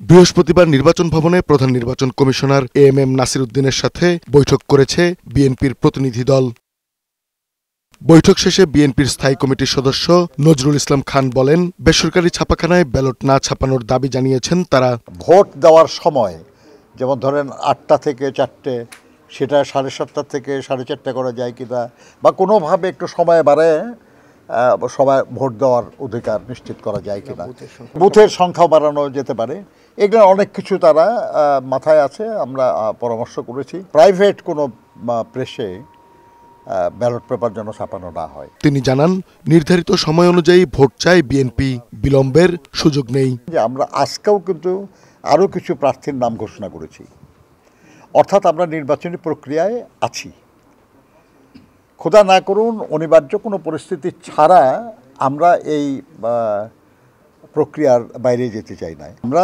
বৃহস্পতিবার নির্বাচন ভবনে প্রধান নির্বাচন কমিশনার এএমএম নাসির উদ্দিনের সাথে বৈঠক করেছে বিএনপির প্রতিনিধি দল। বৈঠক শেষে বিএনপির স্থায়ী কমিটির সদস্য নজরুল ইসলাম খান বলেন, বেসরকারি ছাপাখানায় ব্যালট না ছাপানোর দাবি জানিয়েছেন তারা। ভোট দেওয়ার সময় যেমন ধরেন ৮টা থেকে ৪টে, সেটা 7:30 থেকে 4:30 করা যায় কিনা, বা কোনোভাবে একটু সময় বাড়ায় সবাই ভোট দেওয়ার অধিকার নিশ্চিত করা যায় কিনা, বুথের সংখ্যাও বাড়ানো যেতে পারে। এগুলো অনেক কিছু তারা মাথায় আছে, আমরা পরামর্শ করেছি প্রাইভেট কোনো প্রেসে ব্যালট পেপার যেন ছাপানো না হয়। তিনি জানান, নির্ধারিত সময় অনুযায়ী ভোট চায় বিএনপি, বিলম্বের সুযোগ নেই। যে আমরা আজকেও কিন্তু আরও কিছু প্রার্থীর নাম ঘোষণা করেছি, অর্থাৎ আমরা নির্বাচনী প্রক্রিয়ায় আছি। খোদা না করুন অনিবার্য কোনো পরিস্থিতি ছাড়া আমরা এই প্রক্রিয়ার বাইরে যেতে চাই না। আমরা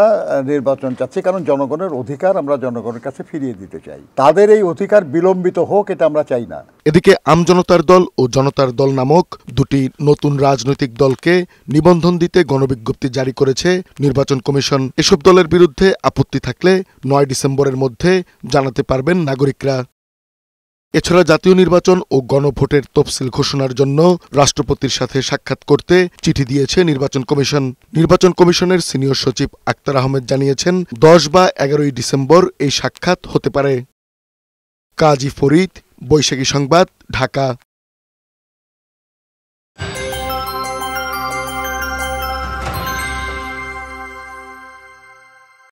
নির্বাচন চাচ্ছি কারণ জনগণের অধিকার আমরা জনগণের কাছে ফিরিয়ে দিতে চাই। তাদের এই অধিকার বিলম্বিত হোক, এটা আমরা চাই না। এদিকে আমজনতার দল ও জনতার দল নামক দুটি নতুন রাজনৈতিক দলকে নিবন্ধন দিতে গণবিজ্ঞপ্তি জারি করেছে নির্বাচন কমিশন। এসব দলের বিরুদ্ধে আপত্তি থাকলে ৯ ডিসেম্বরের মধ্যে জানাতে পারবেন নাগরিকরা। এছাড়া জাতীয় নির্বাচন ও গণভোটের তফসিল ঘোষণার জন্য রাষ্ট্রপতির সাথে সাক্ষাৎ করতে চিঠি দিয়েছে নির্বাচন কমিশন। নির্বাচন কমিশনের সিনিয়র সচিব আক্তার আহমেদ জানিয়েছেন, ১০ বা ১১ই ডিসেম্বর এই সাক্ষাৎ হতে পারে। কাজী ফরিদ, বৈশাখী সংবাদ, ঢাকা।